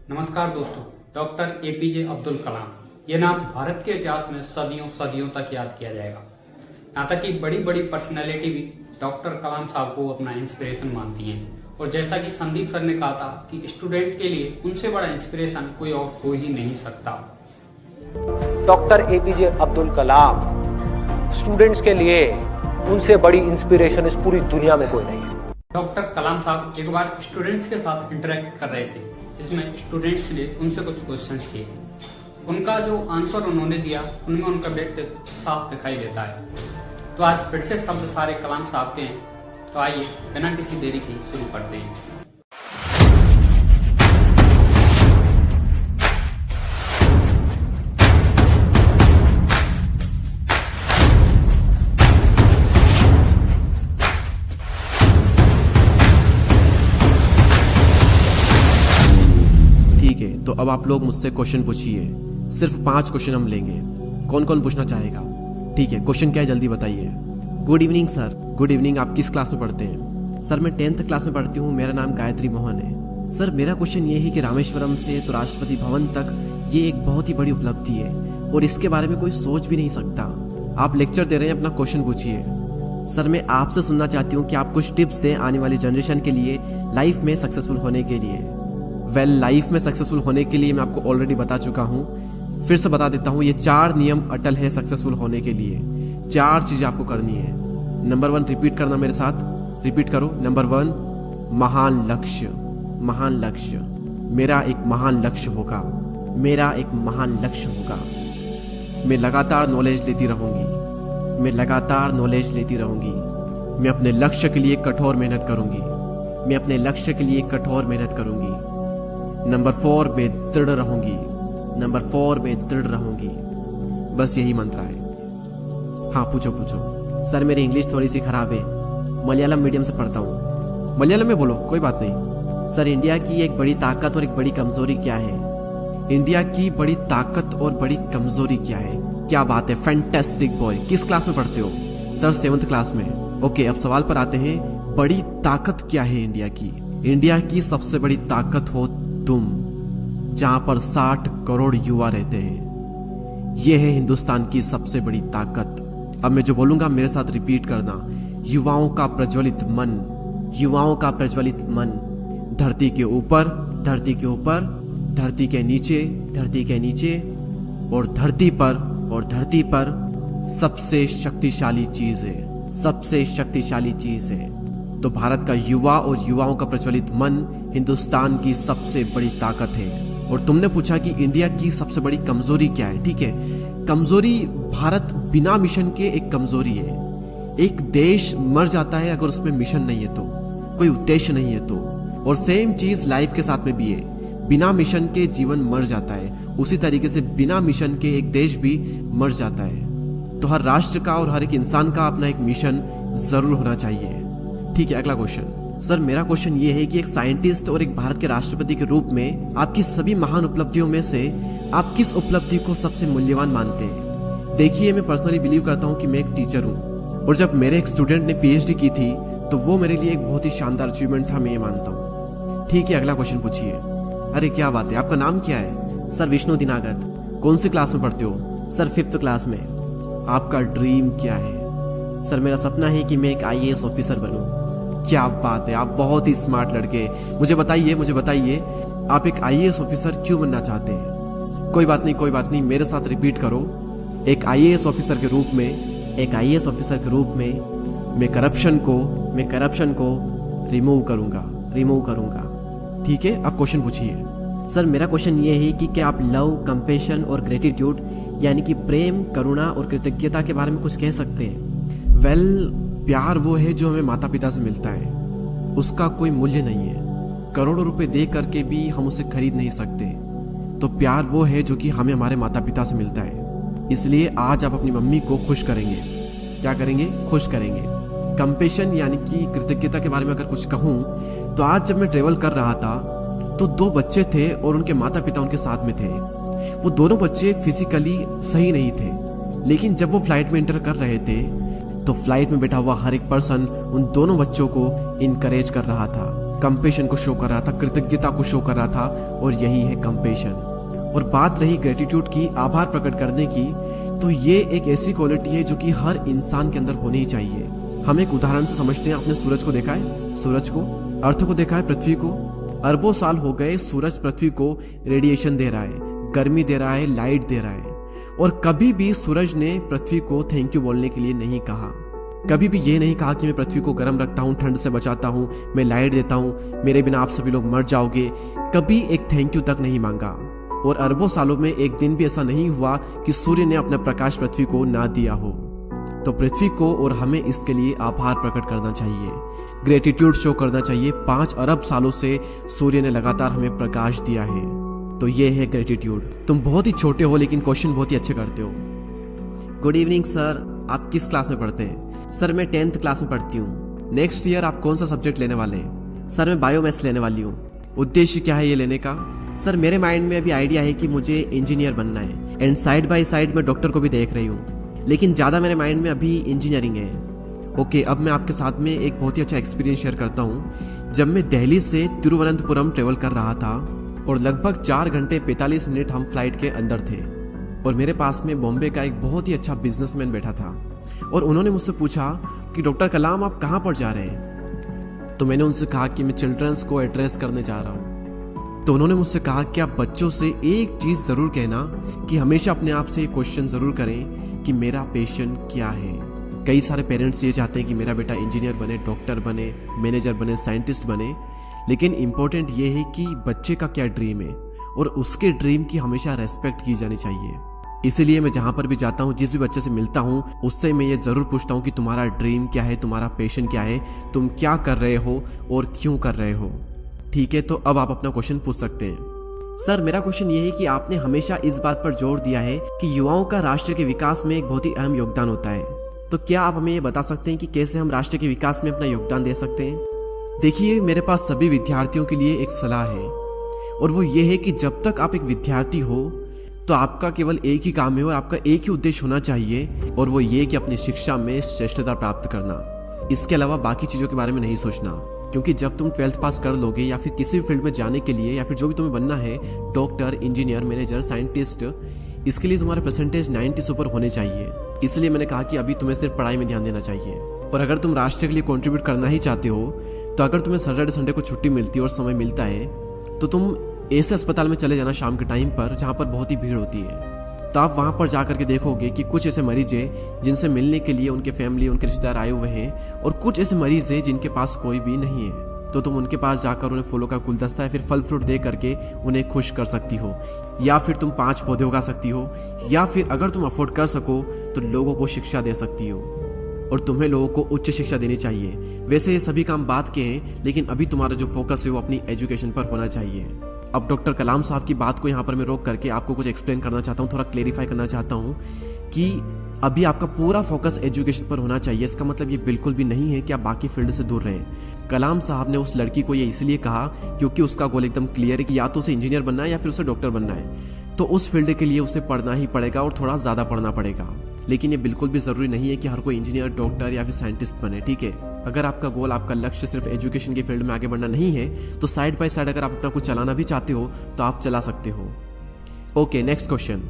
नमस्कार दोस्तों। Doctor APJ Abdul Kalam, ये नाम भारत के इतिहास में सदियों सदियों तक याद किया जाएगा। यहाँ तक कि बड़ी बड़ी पर्सनैलिटी भी डॉक्टर कलाम साहब को अपना इंस्पिरेशन मानती हैं। और जैसा कि संदीप सर ने कहा था कि स्टूडेंट के लिए उनसे बड़ा इंस्पिरेशन कोई और हो ही नहीं सकता। Doctor APJ Abdul Kalam students के लिए उनसे बड़ी इंस्पिरेशन इस पूरी दुनिया में कोई नहीं है। डॉक्टर कलाम साहब एक बार स्टूडेंट्स के साथ इंटरेक्ट कर रहे थे, जिसमें स्टूडेंट्स ने उनसे कुछ क्वेश्चंस किए। उनका जो आंसर उन्होंने दिया उनमें उनका व्यक्तित्व साफ दिखाई देता है। तो आज फिर से शब्द सारे कलाम साहब के हैं, तो आइए बिना किसी देरी के शुरू करते हैं। तो अब आप लोग मुझसे क्वेश्चन पूछिए। सिर्फ 5 क्वेश्चन हम लेंगे। कौन कौन पूछना चाहेगा? ठीक है, क्वेश्चन क्या है जल्दी बताइए। Good evening sir. Good evening. आप किस क्लास में पढ़ते हैं? सर मैं 10th क्लास में पढ़ती हूँ, मेरा नाम गायत्री मोहन है। सर मेरा क्वेश्चन ये है कि रामेश्वरम से तो राष्ट्रपति भवन तक ये एक बहुत ही बड़ी उपलब्धि है और इसके बारे में कोई सोच भी नहीं सकता। आप लेक्चर दे रहे हैं, अपना क्वेश्चन पूछिए। सर मैं आपसे सुनना चाहती हूँ कि आप कुछ टिप्स दें आने वाली जनरेशन के लिए लाइफ में सक्सेसफुल होने के लिए। लाइफ में सक्सेसफुल होने के लिए मैं आपको ऑलरेडी बता चुका हूँ, फिर से बता देता हूँ। ये 4 नियम अटल है सक्सेसफुल होने के लिए। 4 चीज़ें आपको करनी है। नंबर 1, रिपीट करना मेरे साथ, रिपीट करो। नंबर 1, महान लक्ष्य। महान लक्ष्य। मेरा एक महान लक्ष्य होगा। मेरा एक महान लक्ष्य होगा। मैं लगातार नॉलेज लेती रहूँगी। मैं लगातार नॉलेज लेती रहूँगी। मैं अपने लक्ष्य के लिए कठोर मेहनत करूँगी। मैं अपने लक्ष्य के लिए कठोर मेहनत करूँगी। नंबर 4, मैं दृढ़ रहूंगी। नंबर 4, मैं दृढ़ रहूंगी। बस यही मंत्र है। हाँ पूछो पूछो। सर मेरी इंग्लिश थोड़ी सी खराब है, मलयालम मीडियम से पढ़ता हूँ। मलयालम में बोलो, कोई बात नहीं। सर इंडिया की एक बड़ी ताकत और एक बड़ी कमजोरी क्या है? इंडिया की बड़ी ताकत और बड़ी कमजोरी क्या है? क्या बात है, फैंटास्टिक बॉय। किस क्लास में पढ़ते हो? सर 7th क्लास में। ओके, अब सवाल पर आते हैं। बड़ी ताकत क्या है इंडिया की? इंडिया की सबसे बड़ी ताकत हो तुम, जहां पर 60 करोड़ युवा रहते हैं। यह है हिंदुस्तान की सबसे बड़ी ताकत। अब मैं जो बोलूंगा मेरे साथ रिपीट करना। युवाओं का प्रज्वलित मन। युवाओं का प्रज्वलित मन। धरती के ऊपर, धरती के ऊपर, धरती के नीचे, धरती के नीचे और धरती पर, और धरती पर सबसे शक्तिशाली चीज है। सबसे शक्तिशाली चीज है। तो भारत का युवा और युवाओं का प्रज्वलित मन हिंदुस्तान की सबसे बड़ी ताकत है। और तुमने पूछा कि इंडिया की सबसे बड़ी कमजोरी क्या है। ठीक है, कमजोरी भारत बिना मिशन के एक कमजोरी है। एक देश मर जाता है अगर उसमें मिशन नहीं है तो, कोई उद्देश्य नहीं है तो। और सेम चीज लाइफ के साथ में भी है। बिना मिशन के जीवन मर जाता है, उसी तरीके से बिना मिशन के एक देश भी मर जाता है। तो हर राष्ट्र का और हर एक इंसान का अपना एक मिशन जरूर होना चाहिए। ठीक है, अगला क्वेश्चन। सर मेरा क्वेश्चन ये है कि एक साइंटिस्ट और एक भारत के राष्ट्रपति के रूप में आपकी सभी महान उपलब्धियों में से आप किस उपलब्धि को सबसे मूल्यवान मानते हैं? देखिए, मैं पर्सनली बिलीव करता हूँ कि मैं एक टीचर हूँ और जब मेरे एक स्टूडेंट ने PhD की थी तो वो मेरे लिए एक बहुत ही शानदार अचीवमेंट था, मैं ये मानता हूँ। ठीक है, अगला क्वेश्चन पूछिए। अरे क्या बात है, आपका नाम क्या है? सर विष्णु दिनागत। कौन सी क्लास में पढ़ते हो? सर 5th क्लास में। आपका ड्रीम क्या है? सर मेरा सपना है कि मैं एक IAS ऑफिसर बनूं। क्या बात है, आप बहुत ही स्मार्ट लड़के। मुझे बताइए आप एक IAS ऑफिसर क्यों बनना चाहते हैं? कोई बात नहीं, कोई बात नहीं, मेरे साथ रिपीट करो। एक IAS ऑफिसर के रूप में, एक IAS ऑफिसर के रूप में मैं करप्शन को रिमूव करूंगा। ठीक है, अब क्वेश्चन पूछिए। सर मेरा क्वेश्चन ये है कि क्या आप लव, कंपैशन और ग्रेटिट्यूड यानी कि प्रेम, करुणा और कृतज्ञता के बारे में कुछ कह सकते हैं? प्यार वो है जो हमें माता पिता से मिलता है, उसका कोई मूल्य नहीं है। करोड़ों रुपए दे करके भी हम उसे खरीद नहीं सकते। तो प्यार वो है जो कि हमें हमारे माता पिता से मिलता है। इसलिए आज आप अपनी मम्मी को खुश करेंगे। क्या करेंगे? खुश करेंगे। कंपेशन यानी कि कृतज्ञता के बारे में अगर कुछ कहूँ तो आज जब मैं ट्रेवल कर रहा था तो 2 बच्चे थे और उनके माता पिता उनके साथ में थे। वो दोनों बच्चे फिजिकली सही नहीं थे, लेकिन जब वो फ्लाइट में एंटर कर रहे थे तो फ्लाइट में बैठा हुआ हर एक पर्सन उन दोनों बच्चों को इनकरेज कर रहा था। कंपेशन को शो कर रहा था, कृतज्ञता को शो कर रहा था, और यही है कंपेशन। और बात रही ग्रेटिट्यूड की, आभार प्रकट करने की, तो ये एक ऐसी क्वालिटी है जो कि हर इंसान के अंदर होनी ही चाहिए। हम एक उदाहरण से समझते हैं। आपने सूरज को देखा है? सूरज को, अर्थ को देखा है? पृथ्वी को? अरबों साल हो गए सूरज पृथ्वी को रेडिएशन दे रहा है, गर्मी दे रहा है, लाइट दे रहा है, और कभी भी सूरज ने पृथ्वी को थैंक यू बोलने के लिए नहीं कहा। कभी भी ये नहीं कहा कि मैं पृथ्वी को गर्म रखता हूँ, ठंड से बचाता हूँ, मैं लाइट देता हूँ, मेरे बिना आप सभी लोग मर जाओगे। कभी एक थैंक यू तक नहीं मांगा। और अरबों सालों में एक दिन भी ऐसा नहीं हुआ कि सूर्य ने अपना प्रकाश पृथ्वी को ना दिया हो। तो पृथ्वी को और हमें इसके लिए आभार प्रकट करना चाहिए, ग्रेटिट्यूड शो करना चाहिए। 5 अरब सालों से सूर्य ने लगातार हमें प्रकाश दिया है, तो ये है ग्रेटिट्यूड। तुम बहुत ही छोटे हो लेकिन क्वेश्चन बहुत ही अच्छे करते हो। गुड इवनिंग सर, आप किस क्लास में पढ़ते हैं? सर मैं 10th क्लास में पढ़ती हूँ। नेक्स्ट ईयर आप कौन सा सब्जेक्ट लेने वाले हैं? सर मैं बायोमैथ्स लेने वाली हूँ। उद्देश्य क्या है ये लेने का? सर मेरे माइंड में अभी आइडिया है कि मुझे इंजीनियर बनना है, एंड साइड बाय साइड मैं डॉक्टर को भी देख रही हूँ, लेकिन ज़्यादा मेरे माइंड में अभी इंजीनियरिंग है। ओके, अब मैं आपके साथ में एक बहुत ही अच्छा एक्सपीरियंस शेयर करता हूँ। जब मैं दिल्ली से तिरुवनंतपुरम ट्रेवल कर रहा था और लगभग 4 घंटे 45 मिनट हम फ्लाइट के अंदर थे, और मेरे पास में बॉम्बे का एक बहुत ही अच्छा बिजनेसमैन बैठा था, और उन्होंने मुझसे पूछा कि डॉक्टर कलाम आप कहाँ पर जा रहे हैं? तो मैंने उनसे कहा कि मैं चिल्ड्रंस को एड्रेस करने जा रहा हूँ। तो उन्होंने मुझसे कहा कि आप बच्चों से एक चीज़ ज़रूर कहना कि हमेशा अपने आप से क्वेश्चन ज़रूर करें कि मेरा पैशन क्या है। कई सारे पेरेंट्स ये चाहते हैं कि मेरा बेटा इंजीनियर बने, डॉक्टर बने, मैनेजर बने, साइंटिस्ट बने, लेकिन इम्पोर्टेंट ये है कि बच्चे का क्या ड्रीम है, और उसके ड्रीम की हमेशा रेस्पेक्ट की जानी चाहिए। इसीलिए मैं जहाँ पर भी जाता हूँ, जिस भी बच्चे से मिलता हूँ, उससे मैं ये ज़रूर पूछता हूँ कि तुम्हारा ड्रीम क्या है, तुम्हारा पैशन क्या है, तुम क्या कर रहे हो और क्यों कर रहे हो। ठीक है, तो अब आप अपना क्वेश्चन पूछ सकते हैं। सर मेरा क्वेश्चन ये है कि आपने हमेशा इस बात पर जोर दिया है कि युवाओं का राष्ट्र के विकास में एक बहुत ही अहम योगदान होता है, तो क्या आप हमें ये बता सकते हैं कि कैसे हम राष्ट्र के विकास में अपना योगदान दे सकते हैं? देखिए, मेरे पास सभी विद्यार्थियों के लिए एक सलाह है, और वो ये है कि जब तक आप एक विद्यार्थी हो तो आपका केवल एक ही काम है और आपका एक ही उद्देश्य होना चाहिए, और वो ये कि अपनी शिक्षा में श्रेष्ठता प्राप्त करना। इसके अलावा बाकी चीज़ों के बारे में नहीं सोचना, क्योंकि जब तुम 12th पास कर लोगे या फिर किसी भी फील्ड में जाने के लिए, या फिर जो भी तुम्हें बनना है, डॉक्टर, इंजीनियर, मैनेजर, साइंटिस्ट, इसके लिए तुम्हारे परसेंटेज 90 से ऊपर होने चाहिए। इसलिए मैंने कहा कि अभी तुम्हें सिर्फ पढ़ाई में ध्यान देना चाहिए। और अगर तुम राष्ट्र के लिए कंट्रीब्यूट करना ही चाहते हो, तो अगर तुम्हें सैटरडे संडे को छुट्टी मिलती है और समय मिलता है, तो तुम ऐसे अस्पताल में चले जाना शाम के टाइम पर जहाँ पर बहुत ही भीड़ होती है। तो आप वहाँ पर जा करके देखोगे कि कुछ ऐसे मरीज हैं जिनसे मिलने के लिए उनके फैमिली, उनके रिश्तेदार आए हुए हैं, और कुछ ऐसे मरीज हैं जिनके पास कोई भी नहीं है। तो तुम उनके पास जाकर उन्हें फूलों का गुलदस्ता या फिर फल फ्रूट दे करके उन्हें खुश कर सकती हो, या फिर तुम 5 पौधे उगा सकती हो, या फिर अगर तुम अफोर्ड कर सको तो लोगों को शिक्षा दे सकती हो। और तुम्हें लोगों को उच्च शिक्षा देनी चाहिए। वैसे ये सभी काम बात के हैं, लेकिन अभी तुम्हारा जो फोकस है वो अपनी एजुकेशन पर होना चाहिए। अब डॉक्टर कलाम साहब की बात को यहाँ पर मैं रोक करके आपको कुछ एक्सप्लेन करना चाहता हूँ, थोड़ा क्लेरिफाई करना चाहता हूँ कि अभी आपका पूरा फोकस एजुकेशन पर होना चाहिए। इसका मतलब ये बिल्कुल भी नहीं है कि आप बाकी फील्ड से दूर रहें। कलाम साहब ने उस लड़की को ये इसलिए कहा क्योंकि उसका गोल एकदम क्लियर है कि या तो उसे इंजीनियर बनना है या फिर उसे डॉक्टर बनना है, तो उस फील्ड के लिए उसे पढ़ना ही पड़ेगा और थोड़ा ज़्यादा पढ़ना पड़ेगा। लेकिन ये बिल्कुल भी ज़रूरी नहीं है कि हर कोई इंजीनियर, डॉक्टर या फिर साइंटिस्ट बने। ठीक है, अगर आपका गोल, आपका लक्ष्य सिर्फ एजुकेशन के फील्ड में आगे बढ़ना नहीं है, तो साइड बाय साइड अगर आप अपना कुछ चलाना भी चाहते हो तो आप चला सकते हो। Okay, next question.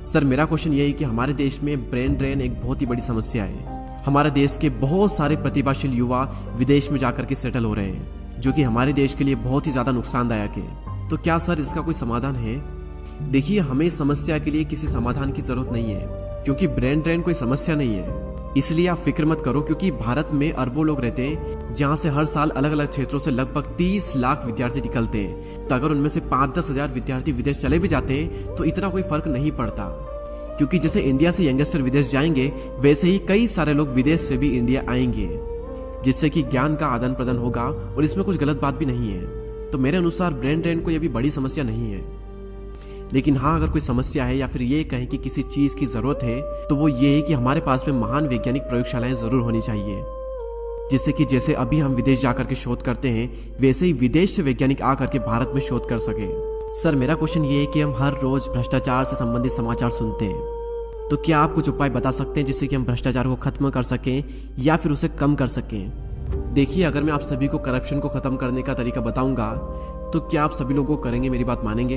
सर मेरा क्वेश्चन ये है कि हमारे देश में ब्रेन ड्रेन एक बहुत ही बड़ी समस्या है। हमारे देश के बहुत सारे प्रतिभाशाली युवा विदेश में जाकर के सेटल हो रहे हैं, जो कि हमारे देश के लिए बहुत ही ज़्यादा नुकसानदायक है। तो क्या सर इसका कोई समाधान है? देखिए, हमें इस समस्या के लिए किसी समाधान की ज़रूरत नहीं है, क्योंकि ब्रेन ड्रेन कोई समस्या नहीं है। इसलिए आप फिक्र मत करो, क्योंकि भारत में अरबों लोग रहते हैं, जहां से हर साल अलग अलग क्षेत्रों से लगभग 30 लाख विद्यार्थी निकलते हैं। तो अगर उनमें से 5-10 हज़ार विद्यार्थी विदेश चले भी जाते हैं तो इतना कोई फर्क नहीं पड़ता, क्योंकि जैसे इंडिया से यंगस्टर विदेश जाएंगे, वैसे ही कई सारे लोग विदेश से भी इंडिया आएंगे, जिससे कि ज्ञान का आदान प्रदान होगा, और इसमें कुछ गलत बात भी नहीं है। तो मेरे अनुसार ब्रेन ड्रेन कोई अभी बड़ी समस्या नहीं है। लेकिन हाँ, अगर कोई समस्या है या फिर ये कहें कि किसी चीज़ की ज़रूरत है, तो वो ये है कि हमारे पास में महान वैज्ञानिक प्रयोगशालाएं ज़रूर होनी चाहिए, जिससे कि जैसे अभी हम विदेश जाकर के शोध करते हैं, वैसे ही विदेश से वैज्ञानिक आकर के भारत में शोध कर सके। सर मेरा क्वेश्चन ये है कि हम हर रोज़ भ्रष्टाचार से संबंधित समाचार सुनते हैं, तो क्या आप कुछ उपाय बता सकते हैं जिससे कि हम भ्रष्टाचार को खत्म कर सकें या फिर उसे कम कर सकें? देखिए, अगर मैं आप सभी को करप्शन को ख़त्म करने का तरीका बताऊंगा तो क्या आप सभी लोगों करेंगे, मेरी बात मानेंगे?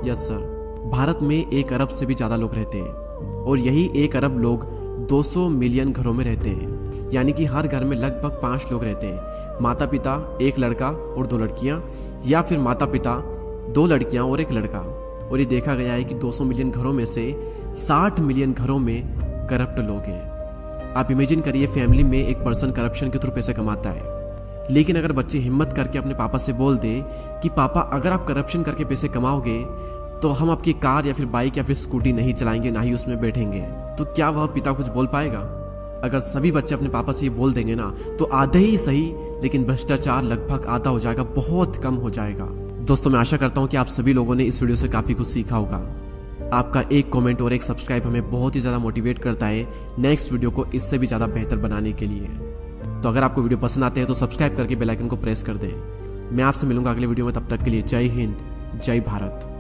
यस सर, भारत में 1 अरब से भी ज़्यादा लोग रहते हैं और यही 1 अरब लोग 200 मिलियन घरों में रहते हैं, यानी कि हर घर में लगभग 5 लोग रहते हैं, माता पिता, 1 लड़का और 2 लड़कियां, या फिर माता पिता, 2 लड़कियां और 1 लड़का। और ये देखा गया है कि 200 मिलियन घरों में से 60 मिलियन घरों में करप्ट लोग हैं। आप इमेजिन करिए, फैमिली में एक पर्सन करप्शन के थ्रू पैसे कमाता है, लेकिन अगर बच्चे हिम्मत करके अपने पापा से बोल दे कि पापा अगर आप करप्शन करके पैसे कमाओगे तो हम आपकी कार या फिर बाइक या फिर स्कूटी नहीं चलाएंगे, ना ही उसमें बैठेंगे, तो क्या वह पिता कुछ बोल पाएगा? अगर सभी बच्चे अपने पापा से ये बोल देंगे ना, तो आधे ही सही लेकिन भ्रष्टाचार लगभग आधा हो जाएगा, बहुत कम हो जाएगा। दोस्तों, मैं आशा करता हूँ कि आप सभी लोगों ने इस वीडियो से काफ़ी कुछ सीखा होगा। आपका एक कमेंट और एक सब्सक्राइब हमें बहुत ही ज़्यादा मोटिवेट करता है नेक्स्ट वीडियो को इससे भी ज़्यादा बेहतर बनाने के लिए। तो अगर आपको वीडियो पसंद आते हैं तो सब्सक्राइब करके बेल आइकन को प्रेस कर दें। मैं आपसे मिलूंगा अगले वीडियो में, तब तक के लिए जय हिंद, जय भारत।